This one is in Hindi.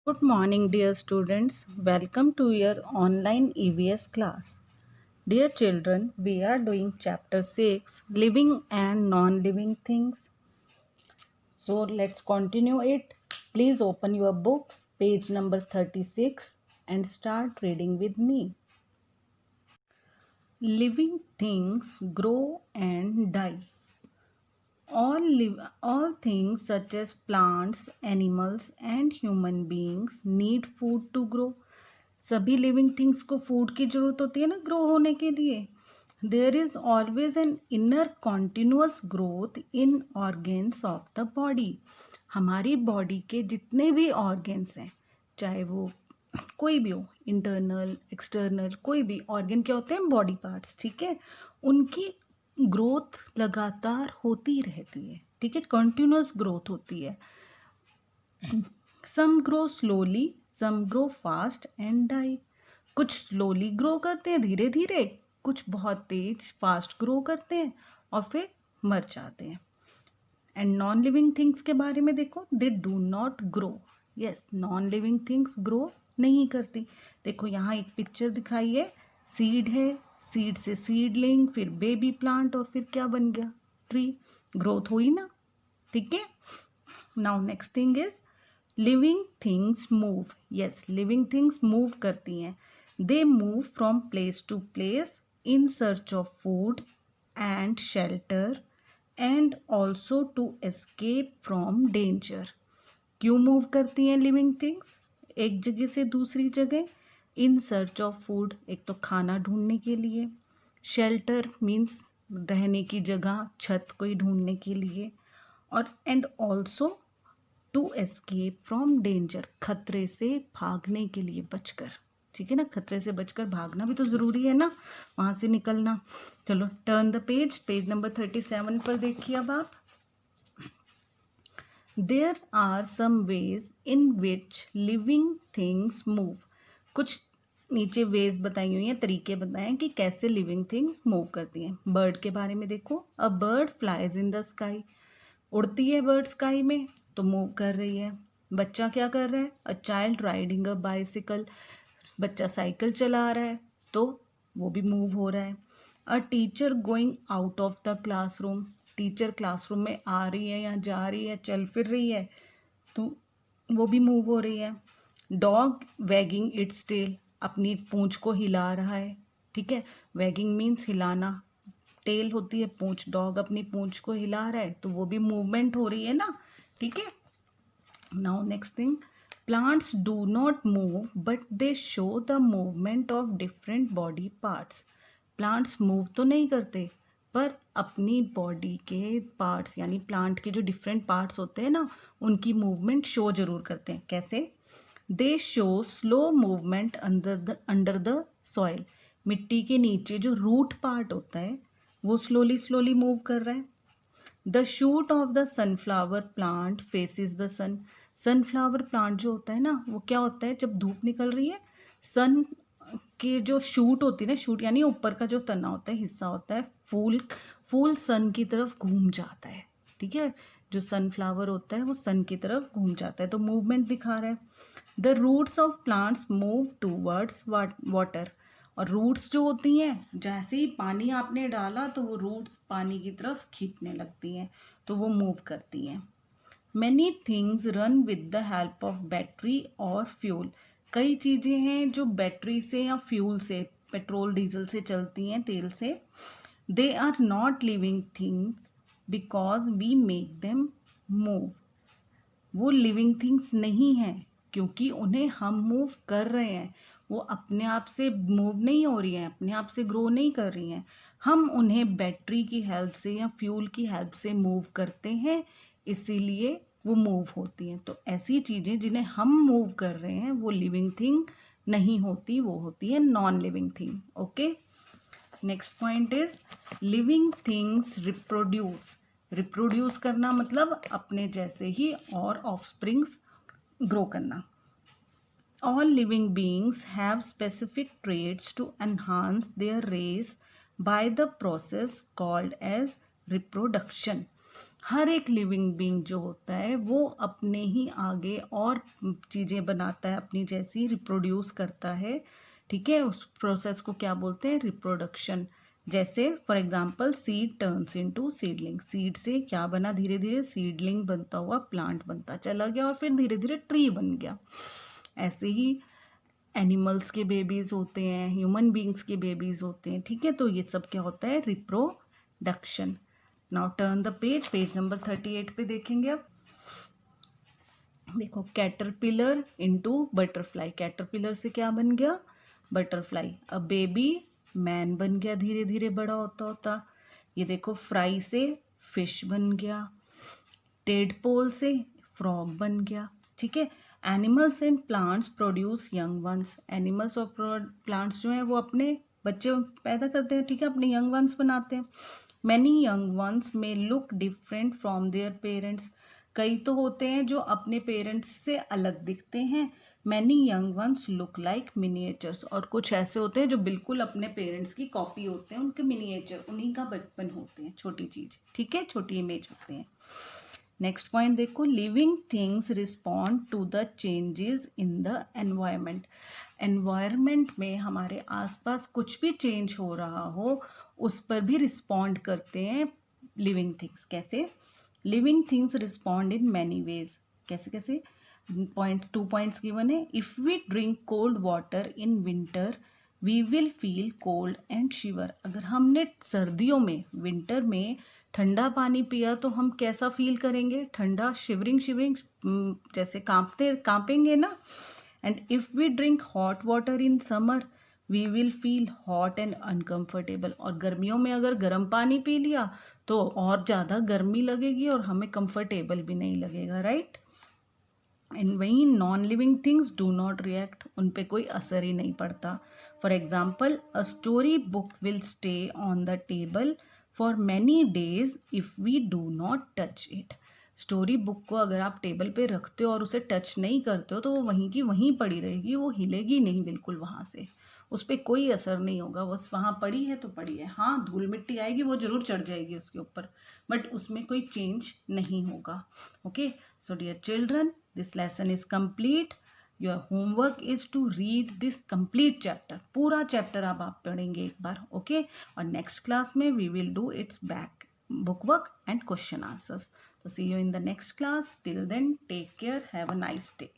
Good morning, dear students. Welcome to your online EVS class. Dear children, we are doing chapter 6 Living and Non Living Things. So let's continue it. Please open your books, page number 36, and start reading with me. Living things grow and die. All things such as plants, animals, and human beings need food to grow. सभी लिविंग थिंग्स को फूड की जरूरत होती है ना ग्रो होने के लिए. There is always an inner continuous growth in organs of the body. हमारी बॉडी के जितने भी ऑर्गेन्स हैं, चाहे वो कोई भी हो, इंटरनल एक्सटर्नल, कोई भी ऑर्गन क्या होते हैं, बॉडी पार्ट्स, ठीक है, उनकी ग्रोथ लगातार होती रहती है. ठीक है, कंटिन्यूअस ग्रोथ होती है. Some grow slowly, some grow fast and die. कुछ स्लोली ग्रो करते हैं, धीरे धीरे, कुछ बहुत तेज फास्ट ग्रो करते हैं और फिर मर जाते हैं. एंड नॉन लिविंग थिंग्स के बारे में देखो, they do not grow. Yes, non living things grow नहीं करती. देखो यहाँ एक पिक्चर दिखाई है, सीड है, सीड से सीडलिंग, फिर बेबी प्लांट और फिर क्या बन गया, ट्री. ग्रोथ हुई ना, ठीक है. Now next thing is living things move. Yes, living things move करती हैं. They move from place to place in search of food and shelter and also to escape from danger. क्यों मूव करती हैं लिविंग थिंग्स एक जगह से दूसरी जगह? इन सर्च ऑफ फूड, एक तो खाना ढूंढने के लिए. शेल्टर मीन्स रहने की जगह, छत कोई ढूंढने के लिए. और and also to escape from danger, खतरे से भागने के लिए, बचकर. ठीक है ना, खतरे से बचकर भागना भी तो ज़रूरी है ना, वहाँ से निकलना. चलो turn the page, page number 37 पर देखिए अब आप. There are some ways in which living things move. कुछ नीचे वेज बताई हुई हैं, तरीके बताए हैं कि कैसे लिविंग थिंग्स मूव करती हैं. बर्ड के बारे में देखो, a bird flies in the sky. उड़ती है बर्ड स्काई में तो मूव कर रही है. बच्चा क्या कर रहा है, a child riding a bicycle. बच्चा साइकिल चला रहा है तो वो भी मूव हो रहा है. A teacher going out of the classroom. Teacher classroom में आ रही है या जा रही है, चल फिर रही है, तो वो भी मूव हो रही है. Dog wagging its tail. अपनी पूंछ को हिला रहा है. ठीक है, वैगिंग मीन्स हिलाना, टेल होती है पूंछ. डॉग अपनी पूंछ को हिला रहा है तो वो भी मूवमेंट हो रही है ना. ठीक है. Now next thing, plants do not move but they show the movement of different body parts. plants move तो नहीं करते पर अपनी बॉडी के पार्ट्स, यानी प्लांट के जो डिफरेंट पार्ट्स होते हैं ना, उनकी मूवमेंट शो जरूर करते हैं. कैसे? दे show slow movement under the soil. मिट्टी के नीचे जो रूट पार्ट होता है वो स्लोली स्लोली मूव कर रहा है. The shoot of the sunflower plant faces the sun. Sunflower plant जो होता है ना, वो क्या होता है, जब धूप निकल रही है, सन के जो शूट होती है ना, शूट यानी ऊपर का जो तना होता है, हिस्सा होता है, फूल फूल सन की तरफ घूम जाता है. ठीक है, जो सनफ्लावर होता है वो सन की तरफ घूम जाता है, तो मूवमेंट दिखा रहा है. The roots of plants move towards water. और रूट्स जो होती हैं, जैसे ही पानी आपने डाला तो वो रूट्स पानी की तरफ खींचने लगती हैं, तो वो मूव करती हैं. Many things run with the help of battery और फ्यूल. कई चीज़ें हैं जो बैटरी से या फ्यूल से, पेट्रोल डीजल से चलती हैं, तेल से. They are not living things because we make them move. वो लिविंग थिंग्स नहीं हैं क्योंकि उन्हें हम मूव कर रहे हैं. वो अपने आप से मूव नहीं हो रही हैं, अपने आप से ग्रो नहीं कर रही हैं. हम उन्हें बैटरी की हेल्प से या फ्यूल की हेल्प से मूव करते हैं, इसीलिए वो मूव होती हैं. तो ऐसी चीज़ें जिन्हें हम मूव कर रहे हैं वो लिविंग थिंग नहीं होती, वो होती है non living thing. Okay. Next point is living things reproduce. Reproduce करना मतलब अपने जैसे ही और ऑफस्प्रिंग्स ग्रो करना. All living beings have specific traits to enhance their race by the process called as reproduction. हर एक लिविंग बीइंग जो होता है वो अपने ही आगे और चीज़ें बनाता है अपनी जैसी, रिप्रोड्यूस करता है, ठीक है। उस प्रोसेस को क्या बोलते हैं? रिप्रोडक्शन। जैसे for example seed turns into seedling, seed से क्या बना? धीरे धीरे सीडलिंग बनता हुआ प्लांट बनता चला गया और फिर धीरे धीरे ट्री बन गया। ऐसे ही एनिमल्स के बेबीज होते हैं, ह्यूमन बींग्स के बेबीज होते हैं, ठीक है। तो ये सब क्या होता है? Reproduction. Now turn the page, page number 38 पे देखेंगे अब। देखो, कैटरपिलर इनटू बटरफ्लाई, कैटरपिलर से क्या बन गया? बटरफ्लाई। अब बेबी मैन बन गया धीरे धीरे बड़ा होता होता। ये देखो, फ्राई से फिश बन गया, टेडपोल से फ्रॉग बन गया, ठीक है। Animals and plants produce young ones, animals और प्लांट्स जो हैं वो अपने बच्चे पैदा करते हैं, ठीक है, अपने यंग वंस बनाते हैं। मैनी यंग वंस में look different from their parents, कई तो होते हैं जो अपने पेरेंट्स से अलग दिखते हैं। Many young ones look like miniatures, और कुछ ऐसे होते हैं जो बिल्कुल अपने पेरेंट्स की कॉपी होते हैं, उनके मिनिएचर, उन्हीं का बचपन होते हैं, छोटी चीज, ठीक है, छोटी इमेज होते हैं। नेक्स्ट पॉइंट देखो, living things respond to the changes in the environment, environment में हमारे आसपास कुछ भी चेंज हो रहा हो उस पर भी रिस्पॉन्ड करते हैं लिविंग थिंग्स। कैसे? Living things respond in many ways, कैसे कैसे? पॉइंट, 2 पॉइंट्स गिवन है। If we drink cold water in winter we will feel cold and shiver, अगर हमने सर्दियों में, विंटर में ठंडा पानी पिया तो हम कैसा फील करेंगे? ठंडा, शिवरिंग शिवरिंग, जैसे कांपेंगे ना। And if we drink hot water in summer we will feel hot and uncomfortable, और गर्मियों में अगर गर्म पानी पी लिया तो और ज़्यादा गर्मी लगेगी और हमें कंफर्टेबल भी नहीं लगेगा, राइट। एंड वहीं non living things do not react, उन पे कोई असर ही नहीं पड़ता। For example, a story book will stay on the table for many days if we do not touch it, story book को अगर आप टेबल पे रखते हो और उसे टच नहीं करते हो तो वो वहीं की वहीं पड़ी रहेगी, वो हिलेगी नहीं बिल्कुल वहाँ से, उस पर कोई असर नहीं होगा, बस वहाँ पड़ी है तो पड़ी है। हाँ, धूल मिट्टी आएगी, वो जरूर चढ़ जाएगी उसके ऊपर, बट उसमें कोई चेंज नहीं होगा। Okay, so dear children, this lesson is complete. Your homework is to read this complete chapter, पूरा चैप्टर अब आप पढ़ेंगे एक बार, ओके। और नेक्स्ट क्लास में we will do its back book work and question answers. So see you in the next class. Till then, take care. Have a nice day.